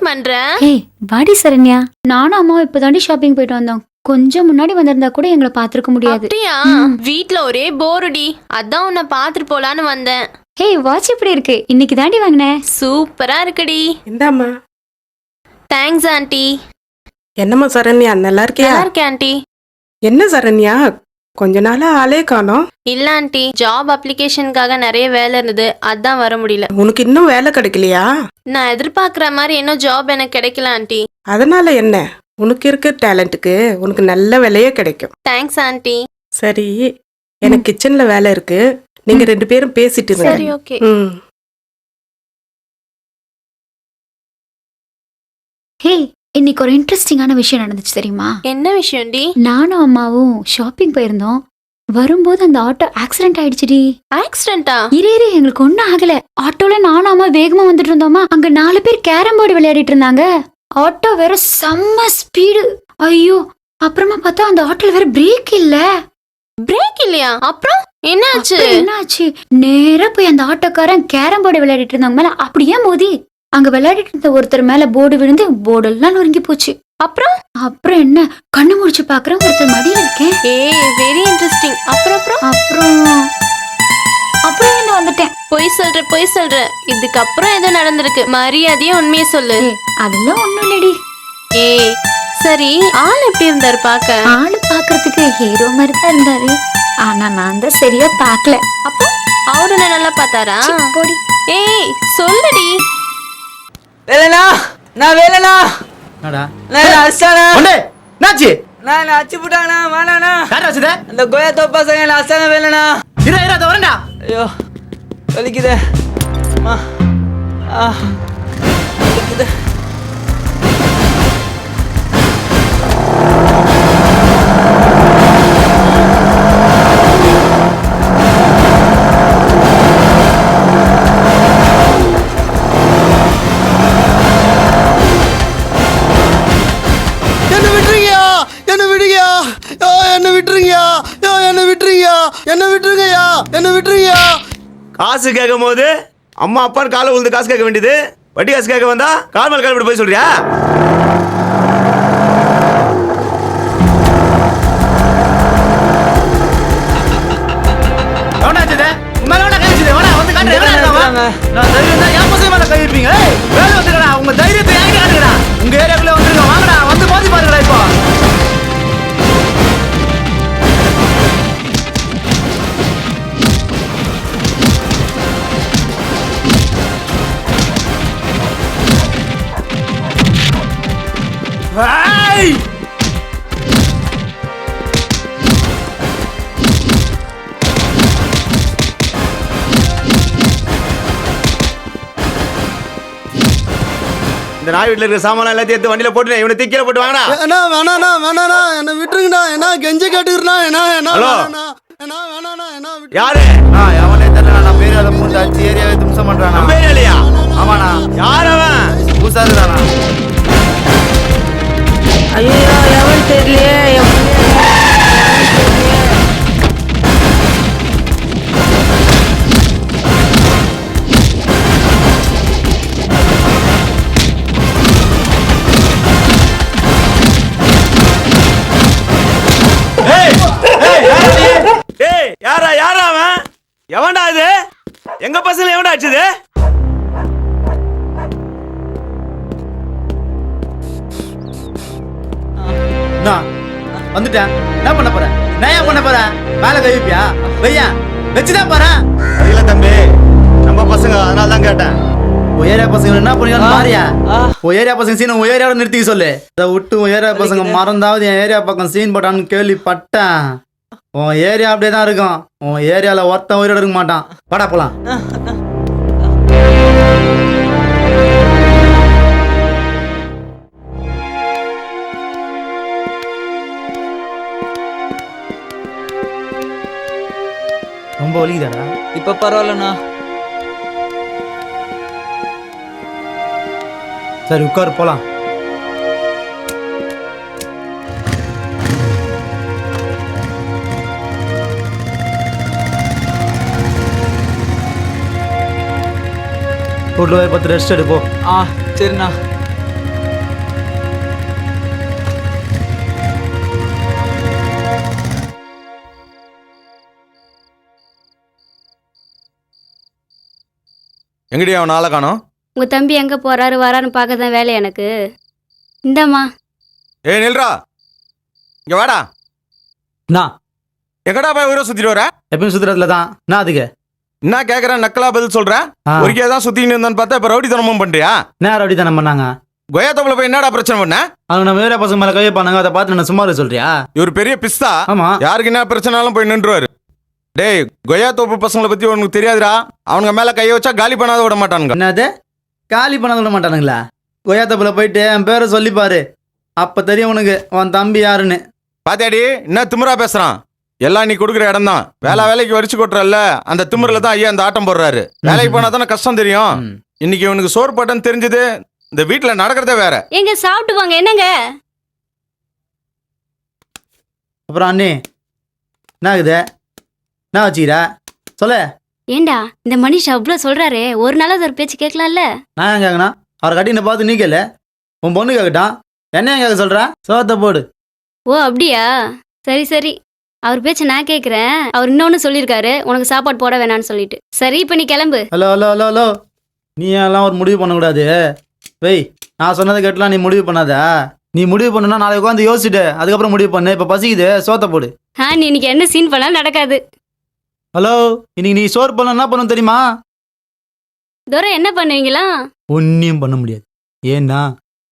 பண்ற? ஏய் வாடி சரண்யா, நானும் அம்மாவும் இப்பதாண்டி ஷாப்பிங் போயிட்டு வந்தோம். கொஞ்சம் முன்னாடி வந்திருந்தா கூட எங்களை பாத்துருக்க முடியாது. அப்படியா? வீட்ல ஒரே போருடி, அதான் உன்னை பாத்துட்டு போலான்னு வந்தேன். ஹேய் வாட்ச் எப்படி இருக்கு? இன்னைக்கு தாண்டி வாங்கினேன். சூப்பரா இருக்குடி. இந்தாம்மா. Thanks aunty. என்னம்மா சரண்யா, நல்லா இருக்கியா? நல்லா இருக்கேன் ஆண்டி. என்ன சரண்யா, கொஞ்ச நாளா ஆளே காணோம். இல்ல ஆண்டி, ஜாப் அப்ளிகேஷனுக்காக நிறைய வேலை இருந்தது, அதான் வர முடியல. உனக்கு இன்னும் வேலை கிடைக்கலையா? நான் எதிர்பார்க்குற மாதிரி இன்னும் ஜாப் எனக்கு கிடைக்கல ஆண்டி. அதனால என்ன, உனக்கு இருக்க டேலண்ட்டுக்கு உனக்கு நல்ல வேலையே கிடைக்கும். Thanks aunty. சரி, எனக்கு கிச்சன்ல வேலை இருக்கு, நீங்க 2 பேரும் பேசிட்டு இருங்க. சரி ஓகே. ஹேய் இன்னைக்கு ஒரு இன்ட்ரெஸ்டிங்கான விஷயம் நடந்துச்சு தெரியுமா? என்ன விஷயம்டி? நானும் அம்மாவும் ஷாப்பிங் போயிருந்தோம். வரும்போது அந்த ஆட்டோ ஆக்சிடென்ட் ஆயிடுச்சுடி. ஆக்சிடென்ட்டா? இரு எங்களுக்கு ஒன்னும் ஆகல. ஆட்டோல நானும் அம்மா வேகமா வந்துட்டு இருந்தோமா, அங்க 4 பேர் கேரம் போர்டு விளையாடிட்டு இருந்தாங்க. ஆட்டோ வேற செம்ம ஸ்பீடு. ஐயோ, அப்புறமா பார்த்தா அந்த ஆட்டோல வேற பிரேக் இல்ல. பிரேக் இல்லையா? அப்புறம் என்னாச்சு? என்னாச்சு, நேரா போய் அந்த ஆட்டோக்காரன் கேரம் போர்டு விளையாடிட்டு இருந்தவங்க மேல அப்படியே மோதி அங்க விளையாடிட்டு இருந்த ஒருத்தர் மேல போர்டு விழுந்து போர்டெல்லாம் நொறுங்கி போச்சு. அப்புறம் என்ன, கண்ணு முடிச்சு பாக்குறேன், ஒருத்தர் மடியில இருக்கேன். Very interesting. அப்புறம் அப்புறம் என்ன வந்துட்டேன். பொய் சொல்ற. இதுக்கப்புறம் ஏதோ நடந்திருக்கு, மரியாதையா உண்மையை சொல்லு. அதெல்லாம் ஒண்ணும் இல்லடி. சரி, ஆள் எப்படி இருந்தாரு பாக்க? ஆளு பாக்குறதுக்கு ஹீரோ மாதிரி தான் இருந்தாரு. ஆனா நான் தான் சரியா பாக்கல. அப்போ அவரு என்ன நல்லா பார்த்தாரா? போடி. சொல்லுடி. வேலனா, நான் வேலனா. என்னடா? நான் அஸ்ஸானா. ஒண்ணே, என்னாச்சு? நான் அச்சு புட்டானா, வானானா. யாரா வச்சது? அந்த கோயா தோப்பா சங்க அஸ்ஸானா வேலனா. இரு அத வரேன்டா. ஐயோ, வலிக்குதே. அம்மா. வலிக்குதே. காசு கேட்கும் போது அம்மா அப்பான்னு காலை விழுந்து காசு கேட்க வேண்டியது, வட்டி காசு கேட்க வந்தா கால் மேல் கால் போய் சொல்றியா? நான் தைரியம் தான் என் பசங்க மேல கை வைப்பீங்க. வேலை வந்துடா, உங்க தைரியத்தை என்கிட்ட காட்டுங்கடா. உங்க ஏரியாக்குள்ள வந்துருங்க, வாங்கடா, வந்து மோதி பாருங்கடா. இப்போ இந்த நாய் வீட்டுல இருக்கிற சாமான எல்லாத்தையும் எடுத்து வண்டியில போட்டு இவனை தீக்கில போட்டு வாங்கடா. வேணாண்ணா, என்ன விட்டுருங்கண்ணா. என்ன கெஞ்சி கேட்டுக்கிறா? ஹலோ, யாரு? எவனே தெரியல, நான் பேரு அதை மூணு அச்சு ஏரியாவே தும்சம் பண்றானா? நம்ம ஏரியாலையா? ஆமாண்ணா. யார் அவன்? பூசாரு தானா? ஐயோ, எவன் தெரியலையே. யாரா அவன்? எவன்டா இது? எங்க பசங்க எவன்டா அடிச்சது? வந்துட்டேன். என்ன பண்ண போற? நான் ஏன் பண்ண போறேன்? மேல கை வைப்பியா? வையா, வச்சுதான் பாரு. இல்ல தம்பி, நம்ம பசங்க, அதனால தான் கேட்டேன். ஏரியா பசங்க என்ன பண்ணீங்க பாரியா? ஏரியா பசங்க சீன் ஏரியாவோட நிறுத்திக்க சொல்லு. அதை விட்டு ஏரியா பசங்க மறந்தாவது என் ஏரியா பக்கம் சீன் போட்டான்னு கேள்விப்பட்டேன். உன் ஏரியா அப்படியே தான் இருக்கும். உன் ஏரியால ஒருத்தன் உயிரோட இருக்க மாட்டான். வாடா போலாம். ரொம்ப வலிக்குதாடா? இப்ப பரவாயில்லண்ணா. சரி உட்காரு, போலாம். வீட்டில் போய் 10 ரெஸ்ட் எடுப்போம். சரிண்ணா. எங்கடி அவன் ஆளை காணோம்? உங்க தம்பி எங்க போறாரு வரான்னு பார்க்க தான் வேலை எனக்கு. இந்தாம்மா. ஏய் நில்றா, இங்க வாடா. நான் எங்கடா போய் உயிரை சுத்திட்டு வர? எப்பயும் சுத்துறதுல தான் நான் அதுக்கு என்ன கேக்குறேன் நக்கலா பதில் சொல்றேன். ஒருக்கே தான் சுத்திட்டு இருந்தான்னு பார்த்தா இப்ப ரவுடித்தனமும் பண்றியா? நேரம் அப்படி தானே பண்ணாங்க. கொய்யா தோப்புல போய் என்னடா பிரச்சனை பண்ண? அவங்க நம்ம ஏரியா பசங்க மேல கையை பண்ணாங்க, அதை பார்த்து நான் சும்மா இருக்க சொல்றியா? இவர் பெரிய பிஸ்தா. ஆமா, யாருக்கு என்ன பிரச்சனாலும் போய் நின்றுவாரு. டேய் கொய்யா தோப்பு பசங்களை பத்தி உனக்கு தெரியாதுடா. அவனுங்க மேல கையை வச்சா காலி பண்ணாத விட மாட்டானுங்க. என்னது காலி பண்ண விட மாட்டானுங்களா? கொய்யாத்தப்புல போயிட்டு என் பேரை சொல்லிப்பாரு, அப்ப தெரியும் உனக்கு உன் தம்பி யாருன்னு. பாத்தியாடி என்ன திமிரா பேசுறான்? எல்லாம் நீ கொடுக்குற இடம் தான். வேலைக்கு வரிச்சு கொட்டுறல்ல, அந்த திமிரில தான் ஐயா அந்த ஆட்டம் போடுறாரு. வேலைக்கு போனா தானே கஷ்டம் தெரியும். இன்னைக்கு இவனுக்கு சோறு போட்டன்னு தெரிஞ்சது, இந்த வீட்டுல நடக்கிறதே வேற. எங்க சாப்பிட்டு வாங்க என்னங்க. அப்புறம் அண்ணே என்ன ஆகுது? என்ன வச்சுக்கிற சொல்ல? ஏண்டா இந்த மனுஷன் அவ்வளவு சொல்றாரு, ஒரு நாளாவது ஒரு பேச்சு கேட்கலாம்ல. நான் ஏன் கேட்கணும்? அவர் கட்டி என்ன பார்த்து நீ கேளு. உன் பொண்ணு கேட்கட்டான், என்ன ஏன் கேட்க சொல்ற? சோத்தை போடு. ஓ அப்படியா, சரி சரி. அவர் பேச்ச நான் கேட்குறேன். அவர் இன்னொன்னு சொல்லியிருக்காரு, உனக்கு சாப்பாடு போட வேணான்னு சொல்லிட்டு. சரி இப்போ நீ கிளம்பு. ஹலோ ஹலோ ஹலோ ஹலோ, நீ எல்லாம் ஒரு முடிவு பண்ணக்கூடாது. வெய், நான் சொன்னதை கேட்டலாம் நீ முடிவு பண்ணாத. நீ முடிவு பண்ணுனா நாளைக்கு உட்காந்து யோசிச்சுட்டு அதுக்கப்புறம் முடிவு பண்ணு. இப்போ பசிக்குது, சோத்தை போடு. நீ இன்னைக்கு என்ன சீன் பண்ணாலும் நடக்காது. ஹலோ, இன்னைக்கு நீ சோறு பண்ண என்ன பண்ணணும் தெரியுமா? துரை என்ன பண்ணுவீங்களா? ஒன்றையும் பண்ண முடியாது. ஏன்னா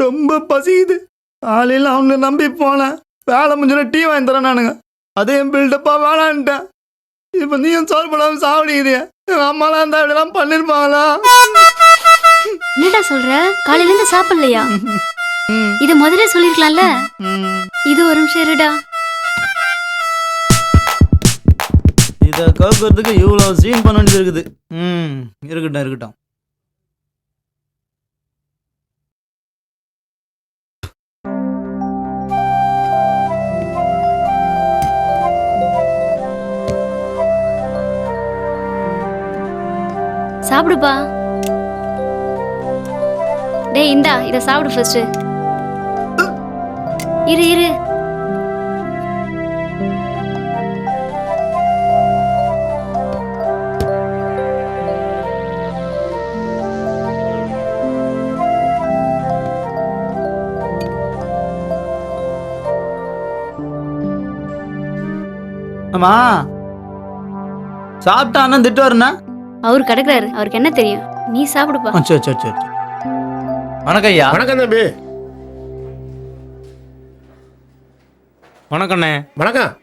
ரொம்ப பசிக்குது. காலையில் அவனை நம்பி போனேன், வேலை முடிஞ்சோன்னா டீ வாங்கி தரேன் நானுங்க. அதே என் பில்டப்பா வேணான்ட்டேன். இப்போ நீயும் சோறு பண்ணாமல் சாப்பிடுக்குது. எங்கள் அம்மாலாம் இருந்தால் இப்படிலாம் பண்ணிருப்பாங்களா? என்னடா சொல்ற? காலையில இருந்து சாப்பிடலையா? இத முதல்ல சொல்லிருக்கலாம்ல. இது ஒரு நிமிஷம் இருடா. இதை கவுக்கிறதுக்கு இவ்வளோ சீன் பண்ண வேண்டியது இருக்குது. இருக்கட்டும் இருக்கட்டும். சாப்பிடுப்பா. டேய் இந்தா இத சாப்பிடு ஃபர்ஸ்ட். இரு இரு. ஆமா, சாப்பிட்டான்னு திட்டு வரணும். அவரு கிடக்குறாரு, அவருக்கு என்ன தெரியும்? நீ சாப்பிடுப்பா. சரி சரி சரி. வணக்கம் ஐயா. வணக்கம் தம்பி. வணக்கண்ணே. வணக்கம்.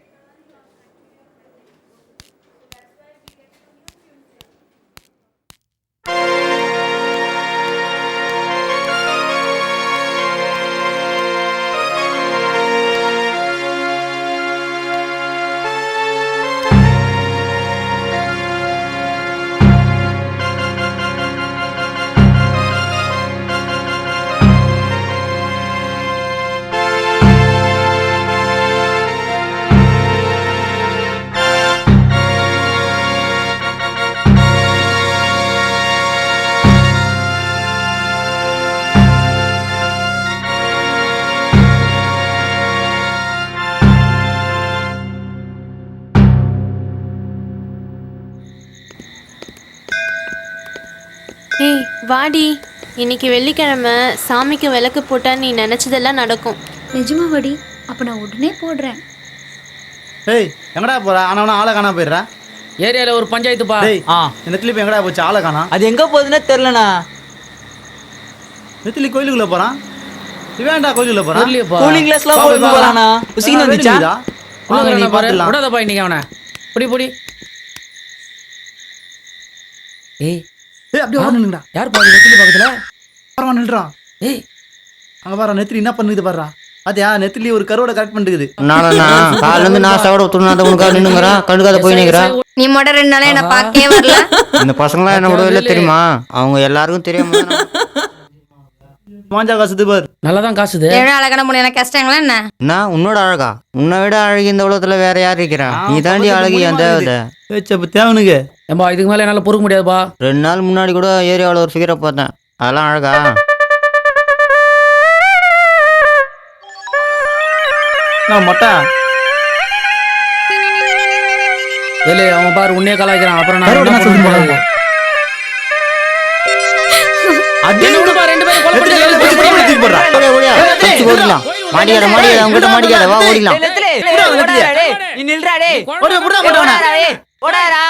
ஏய் வாடி, இன்னைக்கு வெள்ளிக்கிழமை, சாமிக்கு விளக்கு போட்டா நீ நினைச்சதெல்லாம் நடக்கும். நிஜமாவாடி? அப்ப நான் உடனே போடுறேன். ஏய் எங்கடா போற? ஆனா ஆளை காணா போயிடுற. ஏரியால ஒரு பஞ்சாயத்துப்பா. டேய் இந்த கிளிப் எங்கடா போச்சு? ஆளை காணா. அது எங்க போகுதுன்னே தெரியலண்ணா. நெத்திலி கோயிலுக்குள்ள போறான். இவேண்டா கோயிலுக்குள்ள போறான். தெரியலையேப்பா. கூலிங் கிளாஸ்லாம் போயிட்டு போறானா? உசிக்கு வந்துச்சா? வாங்க, நீ நீ பாரு. பாத்துலாம். விடாதப்பா இன்னைக்கு அவனை. புடி புடி. ஏய் ஏய் அப்படியே ஓடுங்கடா. யார் பாரு நெத்திலி பக்கத்துல? பரவா நில்றா. ஏய் அங்க பாரு நெத்திலி என்ன பண்ணுது பாருடா. அதையா நெத்திலி ஒரு கரோட கரெக்ட் பண்ணிட்டுக்குது. நானா காலைல இருந்து நான் சாப்பிட துணாத உனக்கா நின்னுங்கறான், கண்டுக்காத போய் நிக்கிறேன். நீ மொட 2 நாளே என்ன பார்க்கவே வரல. இந்த பசங்களாம் என்ன விடவே இல்லை தெரியுமா? அவங்க எல்லாருக்கும் தெரியாம மாஞ்சா காசுது பாரு. நல்லாதான் காசுது. எவ்வளவு அழகான பொண்ணு, எனக்கு கஷ்டங்களா என்ன? நான் உன்னோட அழகா? உன்னை விட அழகி இந்த உலகத்துல வேற யார் இருக்கிறா? நீ தாண்டி அழகி என் தேவதை. ஏச்சப்ப தேவனுக்கு ஏம்பா இதுக்கு மேல என்னால பொறுக்க முடியாதுப்பா. 2 நாள் முன்னாடி கூட ஏரியாவில் ஒரு ஃபிகரை பார்த்தேன். அதெல்லாம் அழகா? நான் மொட்டை. ஏலே அவன் பாரு உன்னே கலாய்க்கிறான். அப்புறம் நான் கரோட என்ன சொல்லுங்க. பண்ண முடியாது? என்ன விடுப்பா, ரெண்டு பேரும் கொலை பண்ணி தூக்கி போடுறா. ஓடியா ஓடியா தப்பிச்சு ஓடிடலாம். மாட்டிக்காத மாட்டிக்காத அவங்ககிட்ட மாட்டிக்காத வா ஓடிடலாம். நீ நில்றா டேய். ஓடியா புடுடா போடுவானா. ஓடாரா.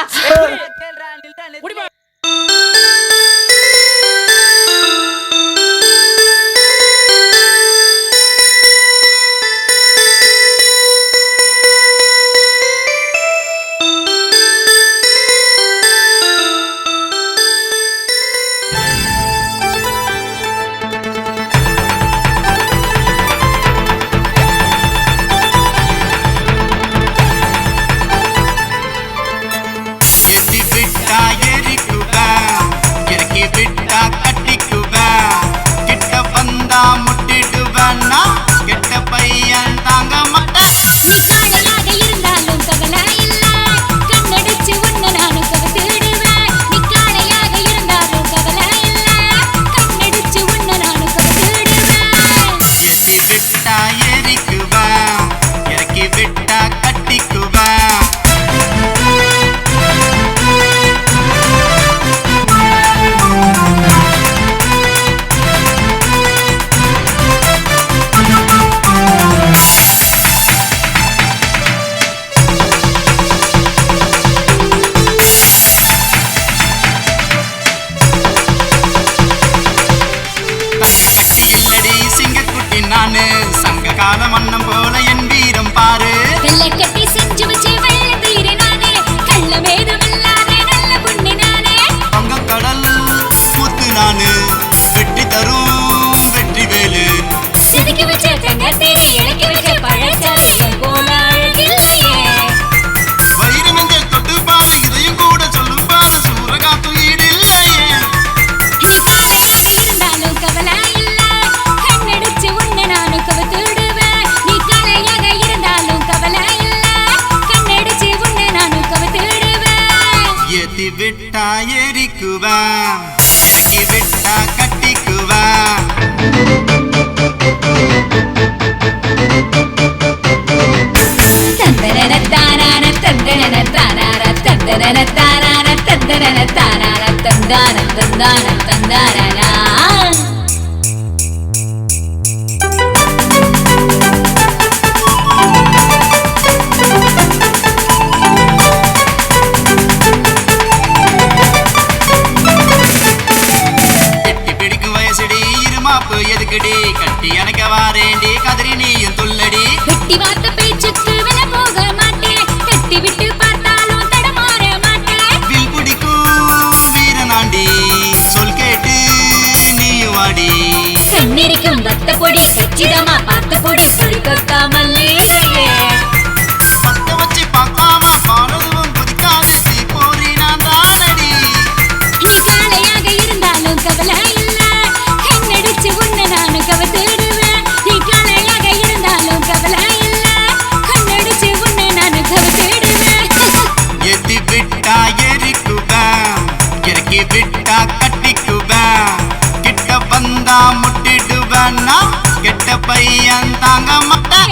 கெட்ட பையன் தாங்க மாட்டேன்.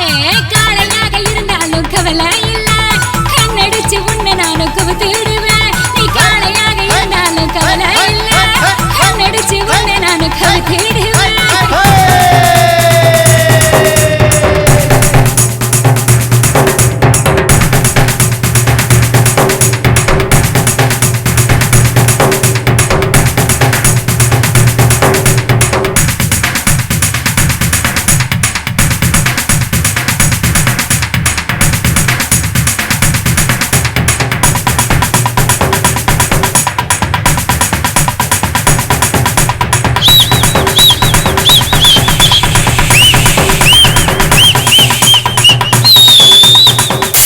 காளையாக இருந்தாலும் கவலை